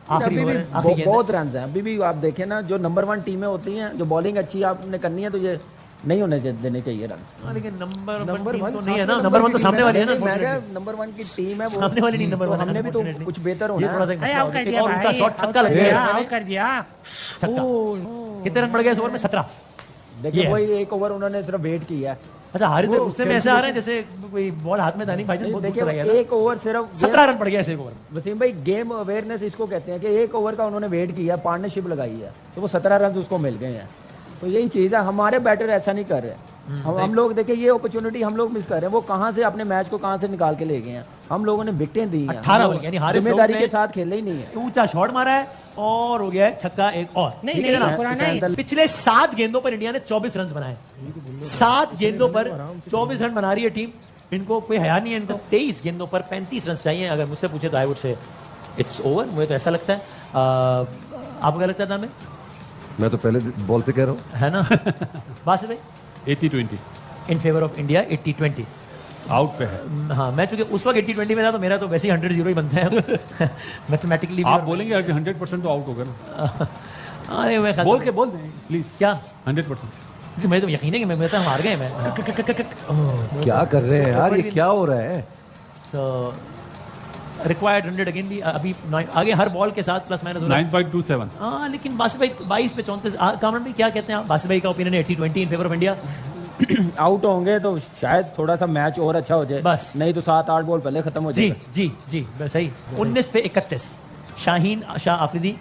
आखिरी अभी भी ओवर है, आखिरी गेंद है। बहुत रन हैं अभी भी। आप देखें ना जो नंबर 1 टीमें होती हैं, जो बॉलिंग अच्छी आपने करनी है तो ये नहीं होने देने चाहिए रन। हाँ, लेकिन नंबर नंबर 1 वन तो नहीं है ना, सामने नंबर 1 तो नंबर सामने की वाली है ना। मैं कहा नंबर 1 की टीम है वो, सामने वाली नहीं, नंबर तो 1 हमने भी तो कुछ बेहतर होना ये थोड़ा सा है। एक अरे मसला हो आउट गया। कर एक दिया और भाई, ऊंचा शॉट छक्का लग गया। आउट कर दिया। छक्का। कितने रन पड़ गए इस ओवर में? 17। देखिए ये है। वही एक ओवर उन्होंने सिर्फ वेट किया है। अच्छा हारिस वो उससे में ऐसे आ रहे हैं जैसे कोई बॉल हाथ में था नहीं, भाईजान बहुत दूर चला देखिए गया था। एक ओवर सिर्फ 17 रन पड़ गया इस एक ओवर में। वसीम भाई गेम अवेयरनेस इसको कहते हैं कि एक ओवर का उन्होंने वेट किया, पार्टनरशिप लगाई है तो वो 17 रन उसको मिल गए हैं। तो यही चीज है, हमारे बैटर ऐसा नहीं कर रहे। हम लोग देखिए ये अपॉर्चुनिटी हम लोग मिस कर रहे हैं। वो कहाँ से अपने मैच को कहाँ से निकाल के ले गए हैं। हम लोगों ने विकेटें दी हैं, 18 हम लोग बॉल, यानी हारिस जिम्मेदारी रऊफ के ने- साथ खेले ही नहीं है। ऊंचा शॉट मारा है और हो गया है छक्का एक और। नहीं ठीक है ना? नहीं पुराना ही। पिछले 7 गेंदों पर इंडिया ने 24 रन बनाए। 7 गेंदों पर 24 रन बना रही है टीम। इनको कोई हया नहीं है। इनको 23 गेंदों पर 35 रन चाहिए। अगर मुझसे पूछे तो I would say it's over. मुझे तो ऐसा लगता है। आपको क्या लगता था? हमें मैं तो पहले बॉल से कह रहा हूँ। है ना बासिर भाई 80-20 in favour of India 80-20। Out पे है। हाँ मैं चूंकि उस वक्त 80-20 में था तो मेरा तो वैसे ही 100-0 ही बनता है मैथमेटिकली। आप बोलेंगे कि 100% तो आउट होगा ना। अरे मैं बोल के बोल दें प्लीज। क्या 100%। क्योंकि मुझे तो यकीन है कि मैं तो हम हार गए। मैं क्या कर रहे हैं यार, ये क्या हो रहा है? सो रिक्वायर्ड 100 अगेन भी अभी आगे हर बॉल के साथ प्लस माइनस 9.27। हाँ लेकिन बासिर भाई 22 पे 34। कामरान भाई क्या कहते हैं आप? बासिर भाई का ओपिनियन है 80-20 in favour of India. Out होंगे तो शायद थोड़ा सा मैच और अच्छा हो जाए, बस। नहीं तो 7-8 बॉल पहले खत्म हो जी जाएगा। जी जी बस सही। 19 पे 31 शाहीन शाह आफरीदी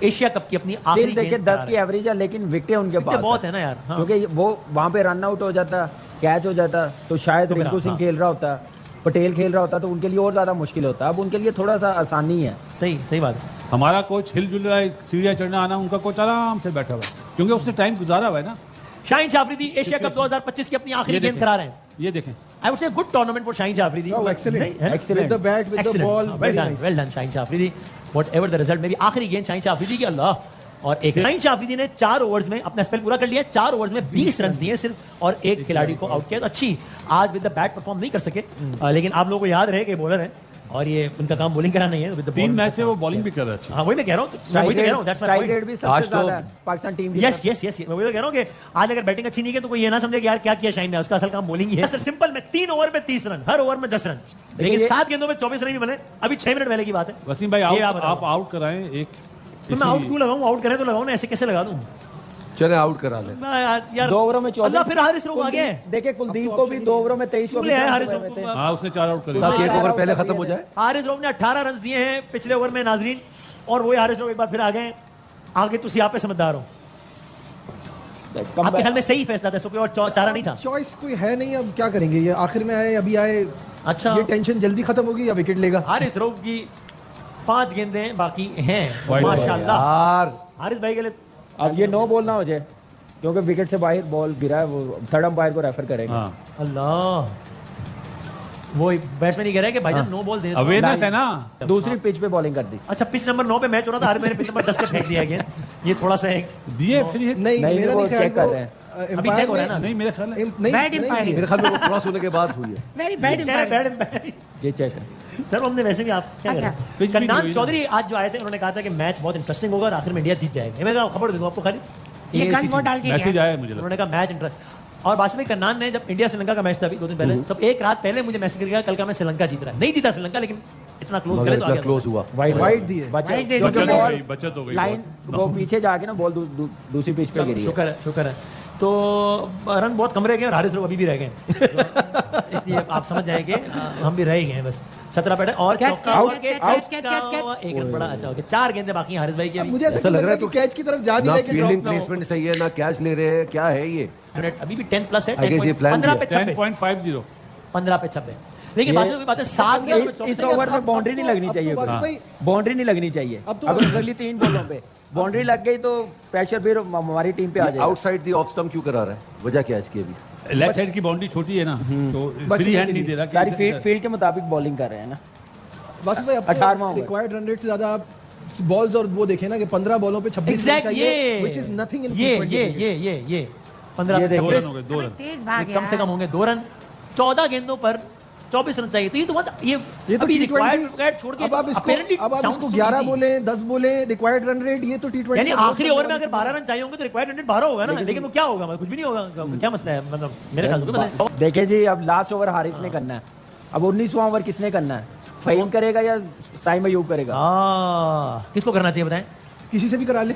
एशिया कप की अपनी आखिरी स्टिल देखिए गेंद 10 की एवरेज है लेकिन विकेटें उनके पास बहुत है ना यार। हाँ। क्योंकि वो वहां पे रन आउट हो जाता, कैच हो जाता तो शायद तो रिंकू सिंह हाँ। खेल रहा होता, पटेल खेल रहा होता तो उनके लिए और ज्यादा मुश्किल होता। अब उनके लिए थोड़ा सा आसानी है। सही सही बात है। हमारा कोच हिलजुल रहा है, सीढ़ियाँ चढ़ना आना, उनका कोच आराम से बैठा हुआ है क्योंकि उसने टाइम गुजारा हुआ है ना। शाहीन शाह आफरीदी एशिया कप 2025 की अपनी आखिरी गेंद करा रहे हैं। ये देखें I would say good tournament for Shaheen Shah Afridi. Oh, excellent. Excellent. With the bat, with the ball, very nice. Well done Shaheen Shah Afridi. Whatever the result, मेरी आखिरी गेंद शाहीन शाह आफरीदी की। अल्लाह। और एक शाहीन शाह आफरीदी ने 4 ओवर्स में अपना स्पेल पूरा कर लिया। 4 ओवर्स में 20 रन दिए सिर्फ और एक खिलाड़ी को आउट किया। तो अच्छी आज विद द बैट परफॉर्म नहीं कर सके, लेकिन आप लोगों को याद रहे कि बॉलर है और ये उनका काम बॉलिंग कराना नहीं है। विद द 3 मैच से वो बॉलिंग भी कर रहा है। हाँ वही मैं कह रहा हूँ। मैं वही तो कह रहा हूँ। That's my strike point. Rate भी सबसे आज तो- ज्यादा है पाकिस्तान टीम की यस तरफ। यस यस मैं वही तो कह रहा हूँ कि आज अगर बैटिंग अच्छी नहीं है तो कोई ये ना समझे कि यार क्या किया शाहीन ने, उसका असल काम बॉलिंग ही है। सर सिंपल मैच, 3 ओवर में 30 रन, हर ओवर में 10 रन, लेकिन ये- 7 गेंदों में 24 रन ही बने। अभी 6 मिनट पहले की बात है। वसीम भाई ये आप बताओ। आउट कराएं एक। तो मैं आउट क्यों लगाऊं? आउट करें तो लगाऊं ना, ऐसे कैसे लगा दूं? चले आउट करा ले। यार 2 ओवरों में 14 अल्लाह, फिर हारिस रऊफ आ गए। देखिए कुलदीप को भी 2 ओवरों में 23 क्यों ले आए हारिस रऊफ को? हाँ उसने 4 आउट कर ताकि दिया। एक ओवर पहले खत्म हो जाए। हारिस रऊफ ने 18 रन दिए हैं पिछले ओवर में नाजरीन, और वही हारिस रऊफ एक बार फिर आ गए। आगे तुसी आप पे समझदार हो, आपके ख्याल में सही फैसला था, इसको कोई और चारा नहीं था? चॉइस कोई है नहीं, अब क्या करेंगे, ये आखिर में आए, अभी आए। अच्छा, ये टेंशन जल्दी खत्म होगी या विकेट लेगा? हारिस रऊफ की 5 गेंदें बाकी हैं वाइड माशाल्लाह। यार हारिस भाई के लिए अब ये नो बॉल ना हो जाए, क्योंकि विकेट से बाहर बॉल गिरा है, वो थर्ड अंपायर को रेफर करेगा। हाँ अल्लाह, वो बैट्समैन ही कह रहा है कि भाईजान नो बॉल दे। अवेयरनेस है ना। दूसरी पिच पे बॉलिंग कर दी। अच्छा, पिच नंबर 9 पे मैच हो रहा था, हारिस मैंने पिच नंबर 10 पे फेंक दिया गया। ये थोड़ा सा एक दिए फ्री हिट। नहीं, नहीं, मेरा वो नहीं ख्याल, चेक कर रहे हैं। अभी चेक हो रहा है ना? नहीं मेरे ख्याल है Bad umpire. मेरे ख्याल में वो क्रॉस होने के बाद हुई है। वेरी बैड कह रहे एम्पायर। बैड ये चेक है। सर हमने वैसे भी आप क्या अच्छा। करें? पिच भी कन्नान हुई ना। चौधरी आज जो आए थे, उन्होंने कहा था कि मैच बहुत इंटरेस्टिंग होगा और आखिर में इंडिया जीत जाएगा। मैं खबर दे दूं आपको खाली, ये गन AICC वो डाल के मैसेज गया। आया मुझे लगता उन्होंने कहा मैच इंटरेस्ट। और बासिम कन्नान ने जब इंडिया श्रीलंका का मैच था अभी 2 दिन पहले, तब एक रात पहले मुझे मैसेज करके कहा कल का मैं श्रीलंका जीत रहा है। नहीं जीता श्रीलंका, लेकिन इतना क्लोज मगर करे तो इतना आगे क्लोज हुआ। वाइड दिए। Wide दे क्योंकि दी। बचत हो बॉल गई, बचत हो गई लाइन बहुत। वो पीछे जाके ना बॉल दूसरी पिच पे गिरी है। शुक्र है, शुक्र है। तो रन बहुत कम रह गए और हारिस रऊफ अभी भी रह गए। इसलिए आप समझ जाएंगे हम भी रह ही गए हैं बस। 17 पैड और Catch, चौका catch, हुआ, catch, catch, catch, catch, catch. एक रन बड़ा अच्छा हो गया। 4 गेंदें बाकी हैं हारिस भाई की अब अभी। मुझे ऐसा लग रहा है कि कैच की तरफ जा नहीं ना रहे कि फील्डिंग ड्रॉप ना हो। प्लेसमेंट सही है, ना कैच ले रहे हैं, क्या है ये? मिनट अभी भी 10 प्लस है। I guess ये plan 15 पे दिया। 26, 10.50। 15 पे 26। लेकिन बात की बात है 7 इस ओवर में बाउंड्री नहीं लगनी चाहिए। अब तो भाई बाउंड्री नहीं लगनी चाहिए। अब तो- अगर अगली 3 बॉलों पे बाउंड्री लग गई तो प्रेशर फिर हमारी टीम पे आ जाएगा। आउटसाइड दी ऑफ स्टंप क्यों करा रहा है? वजह क्या है इसकी अभी? लेफ्ट साइड की बाउंड्री छोटी है ना, तो फ्री हैंड नहीं दे रहा। सारी फील्ड के मुताबिक बॉलिंग कर रहे हैं ना। बस भाई, अब 18वां ओवर। रिक्वायर्ड रन रेट से ज्यादा आप बॉल्स और वो देखें ना कि 15 बॉलों पे 26 रन एग्जैक्ट चाहिए, which is nothing in ये 15 ये पे देखिए। 2 26। रन हो गए, 2 रन। तेज भाग कम से कम होंगे 2 रन। 14 गेंदों पर 24 रन चाहिए। तो ये तो बहुत ये तो अभी T20 रिक्वायर्ड छोड़ के अब आप apparently इसको sounds so 11 easy. बोले 10 बोले रिक्वायर्ड रन रेट, ये तो T20 यानी का बहुत आखिरी ओवर में बड़ा अगर 12 रन चाहिए होंगे तो रिक्वायर्ड रन रेट 12 होगा ना, लेकिन वो क्या होगा? मतलब कुछ भी नहीं होगा। क्या मसला है? मतलब मेरे ख्याल से तो पता है। देखिए जी, अब लास्ट ओवर हारिस ने करना है। अब 19वां ओवर किसने करना है? फहीम करेगा या साइम अयूब करेगा? किसको करना चाहिए बताएं? किसी से भी करा ले।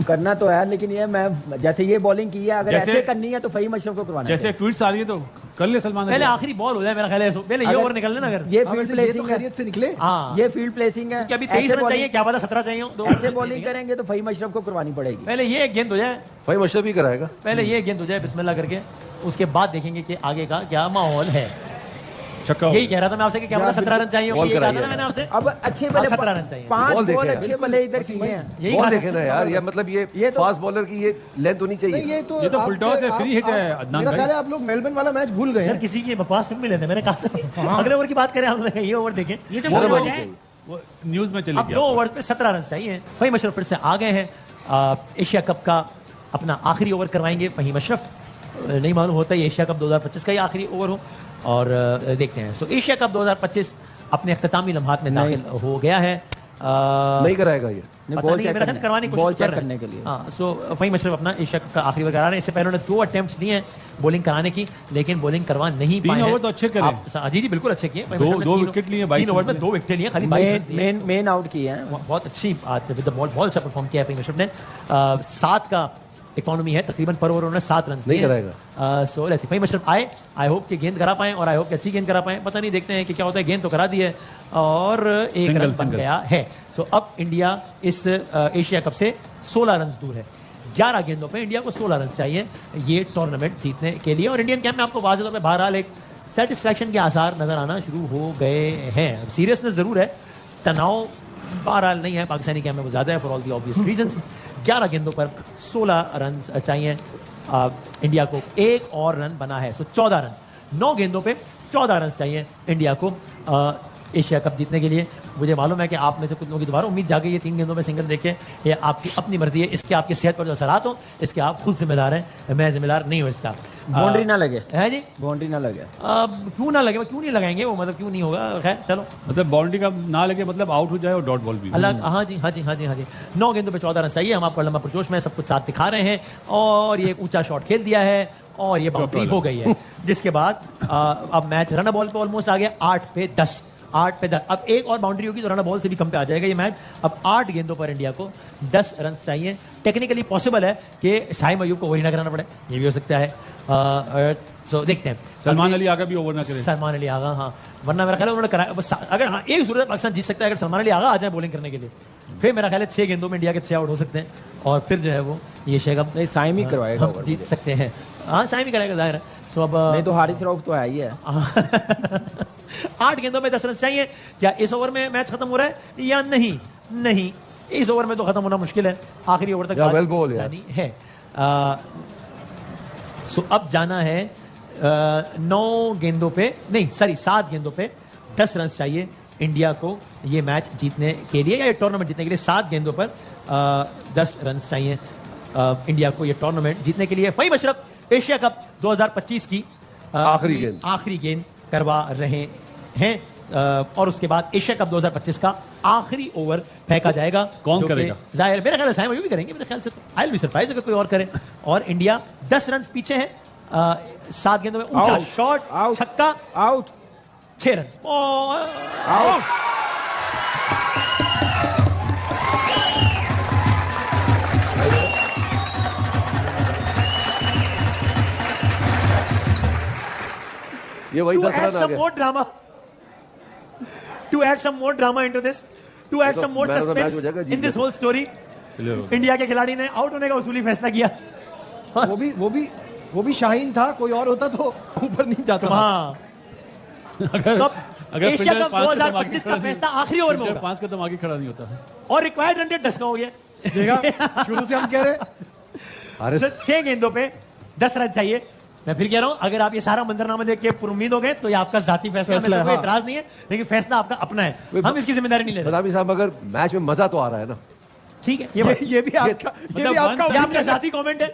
करना तो है, लेकिन ये मैं जैसे ये बॉलिंग की है, अगर जैसे- ऐसे करनी है तो फहीम अशरफ को करवाना जैसे ट्वीट्स आ रही है तो कर ले सलमान। पहले आखिरी बॉल हो जाए मेरा ख्याल है। पहले ये अगर- ओवर निकल लेना। अगर ये हाँ, फील्ड वैसे ये तो प्लेसिंग है। खैरियत से निकले। हाँ, ये फील्ड प्लेसिंग है। कि अभी 23 ऐसे रन चाहिए, bowling- क्या पता 17 चाहिए हो। ऐसे बॉलिंग करेंगे तो फहीम अशरफ को करवानी पड़ेगी। पहले ये एक गेंद हो जाए, भाई मशरफ ही कराएगा। पहले ये गेंद हो जाए बिस्मिल्लाह करके, उसके बाद देखेंगे कि आगे का क्या माहौल है। छक्का हो यही गया। कह रहा था मैं आपसे कि क्या पता 17 रन चाहिए हो। बॉल यही कहा था कराइए। ना मैंने आपसे। अब अच्छे बल्ले 17 रन चाहिए। 5 बॉल बॉल देखे अच्छे यार। बल्ले इधर किए हैं। यही बॉल कहा देखे ना यार, ये मतलब ये ये तो- फास्ट बॉलर की ये लेंथ होनी नहीं, चाहिए। ये तो ये तो आप- फुल टॉस है, आप- फ्री हिट है, आप- अदनान मेरा भाई। ख्याल है आप लोग मेलबर्न वाला मैच भूल गए सर हैं। किसी की बकवास सुन भी लेते हैं। मैंने कहा अगले ओवर की बात करें हम लोग, ये ओवर देखें। ये तो शर्म बॉल हो आनी जाए। चाहिए। वो न्यूज में चली अब 2 ओवर पे 17 रन चाहिए। फहीम अशरफ फिर से आ गए हैं। एशिया कप का अपना आखिरी ओवर करवाएंगे फहीम अशरफ। नहीं मालूम होता है एशिया कप 2025 का ही आखिरी ओवर हो, और देखते हैं। सो एशिया कप 2025 अपने अख्तामी लम्हात में दाखिल हो गया है। नहीं कराएगा ये। नहीं, पता बॉल नहीं, चेक मेरा ख्याल करने- करवाने की बॉल कोशिश कर चेक रहे हैं। करने के लिए। हाँ, सो फहीम अशरफ अपना एशिया कप का आखिरी ओवर करा रहे हैं। इससे पहले उन्होंने 2 अटेम्प्ट्स लिए हैं बॉलिंग कराने की, लेकिन बॉलिंग करवा नहीं 3 पाए हैं। ओवर तो अच्छे करे। जी जी बिल्कुल अच्छे किए। फहीम दो- अशरफ ने दो 3 विकेट लिए, 22 ओवर में रन 2 विकेट लिए, खाली 22 रन दिए। मेन आउट किए हैं। बहुत अच्छी बात है। विद द बॉल बहुत अच्छा परफॉर्म किया है फहीम अशरफ ने। 7 का इकोनॉमी है तकरीबन पर ओवर, उन्होंने 7 रन नहीं कराएगा। So let's see Fahim Ashraf आए। आई होप कि गेंद करा पाए, और आई होप कि अच्छी गेंद करा पाए। पता नहीं, देखते हैं कि क्या होता है। गेंद तो करा दी है और एक Single, रन बन single। गया है। सो अब इंडिया इस एशिया कप से 16 रन दूर है। 11 गेंदों पे इंडिया को 16 रन चाहिए ये टूर्नामेंट जीतने के लिए। और इंडियन कैंप में आपको वाज़ेह तौर पे बहरहाल एक सेटिस्फैक्शन के आसार नजर आना शुरू हो गए हैं। सीरियसनेस जरूर है, तनाव बहरहाल नहीं है पाकिस्तानी कैंप में, वो ज़्यादा है for all the obvious reasons. 11 गेंदों पर 16 रन चाहिए इंडिया को। एक और रन बना है, सो 14 रन। 9 गेंदों पे 14 रन चाहिए इंडिया को एशिया कप जीतने के लिए। मुझे मालूम है कि आप में से कुछ लोगों की दोबारा उम्मीद जागे ये 3 गेंदों में सिंगल देखे। ये आपकी अपनी मर्जी है, इसके आपकी सेहत पर जो असरात हो इसके आप खुद जिम्मेदार हैं, मैं जिम्मेदार नहीं हूँ इसका। बाउंड्री ना लगे, है जी। बाउंड्री ना लगे। क्यों ना लगे, क्यों नहीं लगाएंगे वो, मतलब क्यों नहीं होगा। खैर चलो, मतलब बाउंड्री का ना लगे, मतलब आउट हो जाए और डॉट बॉल भी। अल्लाह। हाँ जी हाँ जी हाँ जी हाँ जी। 9 गेंदों पे 14 रन सही है। हम आपको लम्बा पुरजोश में सब कुछ साथ दिखा रहे हैं, और ये एक ऊंचा शॉट खेल दिया है और ये बाउंड्री हो गई है। जिसके बाद अब मैच रन बॉल पे ऑलमोस्ट आ गया। 8 पे 10 8 पे 10। अब एक और बाउंड्री होगी तो रन बॉल से भी कम पे आ जाएगा ये मैच। अब 8 गेंदों पर इंडिया को 10 रन चाहिए। टेक्निकली पॉसिबल है कि शाहिद अयूब को ओवर ही ना कराना पड़े, ये भी हो सकता है। सो देखते हैं। सलमान अली आगा भी ओवर ना करे। सलमान अली आगा, हाँ, वरना मेरा ख्याल है उन्होंने कराया बस। अगर हाँ एक सूरत पाकिस्तान जीत सकता है अगर सलमान अली आगा आ जाए बॉलिंग करने के लिए, फिर मेरा ख्याल है 6 गेंदों में इंडिया के 6 आउट हो सकते हैं और फिर जो है वो ये शेखब नहीं, साइम ही करवाएगा हम जीत सकते हैं। हाँ साइम ही कराएगा जाहिर है। सो अब नहीं तो हारिस रऊफ तो है ही है। 8 गेंदों में 10 रन चाहिए। क्या इस ओवर में मैच खत्म हो रहा है या नहीं? नहीं, इस ओवर में तो खत्म होना मुश्किल है, आखिरी ओवर तक वेल बॉल जानी है। सो अब जाना है 9 गेंदों पे, नहीं सॉरी 7 गेंदों पे 10 रन चाहिए इंडिया को ये मैच जीतने के लिए या ये टूर्नामेंट जीतने के लिए। 7 गेंदों पर 10 रन चाहिए इंडिया को ये टूर्नामेंट जीतने के लिए। फहीम अशरफ एशिया कप 2025 की आखिरी गेंद करवा रहे हैं और उसके बाद एशिया कप 2025 का आखिरी ओवर फेंका जाएगा। कौन करेगा? जाहिर मेरा ख्याल है साइम अयूब भी करेंगे मेरे ख्याल से। आई विल बी सरप्राइज अगर कोई और करे। और इंडिया 10 रन पीछे है। 7 गेंदों में ऊंचा शॉट, छक्का, आउट, 6 रन आउट। ये वही 10 रन आ more drama, to add some more drama into this, to add some more suspense in this whole story, India के खिलाड़ी ने आउट होने का उसूली फैसला किया। वो भी शाहीन था, कोई और होता तो ऊपर नहीं जाता। हाँ, अगर एशिया कप 2025 का फैसला आखिरी ओवर में होगा। 5 कदम आगे खड़ा नहीं होता है और रिक्वायर्ड रन रेट 10 का हो गया। देखा, शुरू से हम कह रहे 6 गेंदों पे 10 रन चाहिए। मैं फिर कह रहा हूं अगर आप ये सारा मंजरनामा देख के पुरुम्मीद हो गए तो ये आपका जाती फैसला है, कोई एतराज नहीं है, लेकिन फैसला आपका अपना है, हम इसकी जिम्मेदारी नहीं ले रहे। बदामी साहब मगर मैच में मजा तो आ रहा है ना। ठीक है, ये भी आपका साथी कमेंट है,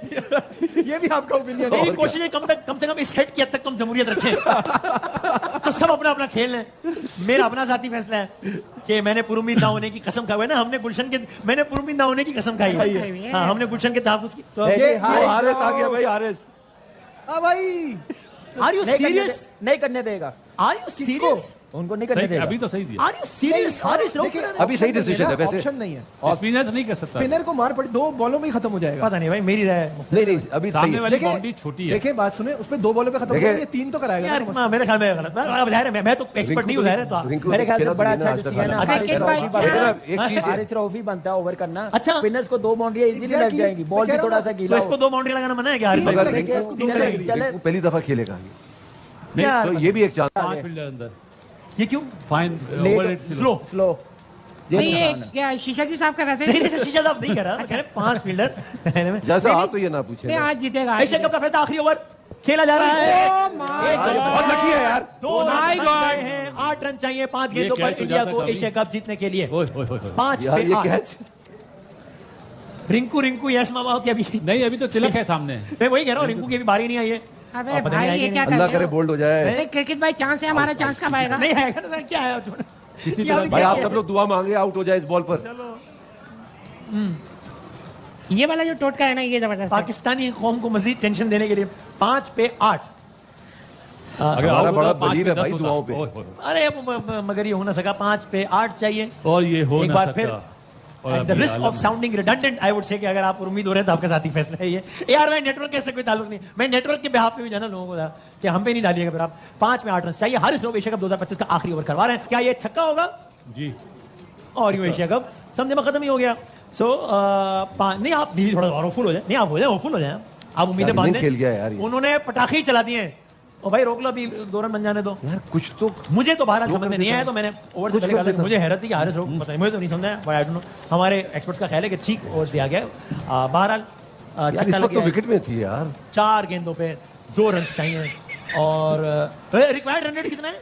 ये भी आपका ओपिनियन है। मेरी कोशिश है कम से कम इस सेट की हद तक कम जमहूरियत रखें। तो सब अपना अपना खेल है। मेरा अपना साथी फैसला है कि मैंने पुरुम्मीद ना होने की कसम खाई है ना, मैंने पुरुम्मीद ना होने की कसम खाई है। हाँ, हमने गुलशन के तहफ़्फ़ुज़ की। तो हारिस आ गया भाई, हारिस। भाई आर यू सीरियस? नहीं करने देगा। Are you serious? उनको नहीं करने देगा। अभी तो सही दिया। Are you serious? Haris Rauf अभी सही डिसीजन है वैसे। ऑप्शन नहीं है, स्पिनर नहीं कर सकता। स्पिनर को मार पड़ी 2 बॉलों में ही खत्म हो जाएगा। पता नहीं भाई, मेरी राय नहीं अभी सामने वाली देखिए, बाउंड्री छोटी है। देखिए बात सुने, उस पे 2 बॉलों पे खत्म हो जाएगा, 3 तो कराएगा यार। मेरे ख्याल में गलत है। मैं तो एक्सपर्ट नहीं हूं, है तो मेरे ख्याल से बड़ा अच्छा डिसीजन है। एक चीज हारिस रऊफ ही बनता है ओवर करना। अच्छा, स्पिनर्स को 2 बाउंड्री इजीली लग जाएंगी, बॉल भी थोड़ा सा गीला तो इसको 2 बाउंड्री लगाना मना है क्या? पहली दफा खेलेगा तो ये भी एक चांस। 5 फील्डर अंदर, ये क्यों? फाइन ओवर स्लो नहीं, ये क्या शीशा क्यों साफ कर रहे थे? नहीं सर, शीशा साफ नहीं कर रहा, कह रहे 5 फील्डर। जैसा आप तो ये ना पूछे। आज जीतेगा। एशिया कप का फैसला आखिरी ओवर खेला जा रहा है। बहुत लकी है यार। 2 रन हैं, 8 रन चाहिए 5 गेंदों पर इंडिया को एशिया कप जीतने के लिए। 5 पे 8। रिंकू यस मामा की अभी नहीं, अभी तो तिलक है सामने। मैं वही कह रहा हूँ, रिंकू की अभी बारी नहीं आई है। अबे भाई ये क्या कर अल्लाह रहे करे हो? बोल्ड हो जाए। अरे क्रिकेट भाई चांस है, हमारा चांस कब आएगा? नहीं आएगा ना, क्या है किसी तरह भाई आप सब लोग दुआ मांगे आउट हो जाए इस बॉल पर। ये वाला जो टोटका है ना, ये जबरदस्त है। पाकिस्तानी कौम को मजीद टेंशन देने के लिए 5 पे 8। अगर हमारा आउट बड़ा होता, 5 बलीव पे है 10 भाई होता। दुआओं पे। अरे मगर ये हो ना सका, 5 पे 8 चाहिए। और ये हो एक ना बार सकता। फिर और at the risk of sounding redundant I would say कि अगर आप उम्मीद हो रहे हैं तो आपका साथी फैसला है ये। यार मैं नेटवर्क के से कोई ताल्लुक नहीं, मैं नेटवर्क के बिहाफ पे भी जाना लोगों को था कि हम पे नहीं डालिएगा फिर आप। 5 में 8 रन चाहिए। हारिस रऊफ एशिया कप 2025 का आखिरी ओवर करवा रहे हैं। क्या ये छक्का होगा? जी। और यूं एशिया कप समझे में खत्म ही हो गया। सो नहीं, आप धीरे थोड़ा और फुल हो जाए। नहीं, आप हो जाए, फुल हो जाए, आप उम्मीदें बांध खेल गया यार। उन्होंने पटाखे ही चला दिए। ओ भाई रोक लो, अभी 2 रन बन जाने दो यार कुछ तो मुझे तो बहरहाल समझ में नहीं आया, तो मैंने ओवर से पहले कहा था, मुझे हैरत थी कि हारिस रऊफ पता नहीं, मुझे तो नहीं समझ आया, बट आई डोंट नो। हमारे एक्सपर्ट्स का ख्याल है कि ठीक ओवर दिया गया। बहरहाल छक्का लग गया। विकेट में थी यार। 4 गेंदों पे 2 रन चाहिए और रिक्वायर्ड रन रेट कितना है?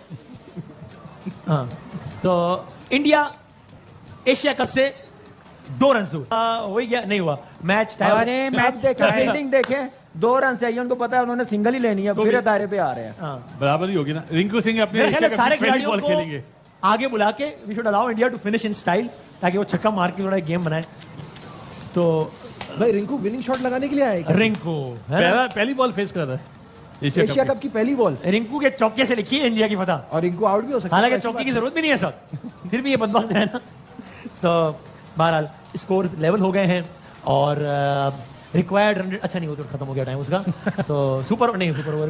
हाँ, तो इंडिया एशिया कप से 2 रन दूर। हो ही गया, नहीं हुआ मैच टाइम। अरे मैच देखे, फील्डिंग देखे, 2 रन चाहिए उनको, पता है उन्होंने सिंगल ही लेनी है, फिर दायरे पे आ रहे हैं। बराबर ही होगी ना। रिंकू सिंह अपने मेरे ख्याल है सारे पहली खिलाड़ियों बॉल को खेलेंगे। आगे बुला के we should allow India to finish in style, ताकि वो छक्का मार के थोड़ा गेम बनाए। तो भाई रिंकू विनिंग शॉट लगाने के लिए आएगा। रिंकू पहली बॉल फेस कर रहा है। एशिया एशिया कप कप की पहली बॉल रिंकू के चौके से लिखी है इंडिया की फतह। और इनको आउट भी हो सकता है। हालांकि चौके की जरूरत भी नहीं है सर, फिर भी ये बदमाश है ना। तो बहरहाल स्कोर लेवल हो गए हैं और रिक्वायर्ड रन रेट, अच्छा नहीं, वो तो खत्म हो गया टाइम उसका। तो सुपर ओवर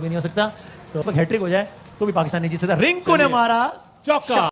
भी नहीं हो सकता, तो हैट्रिक हो जाए तो भी पाकिस्तान ने जीत सकता। रिंकू ने मारा चौका।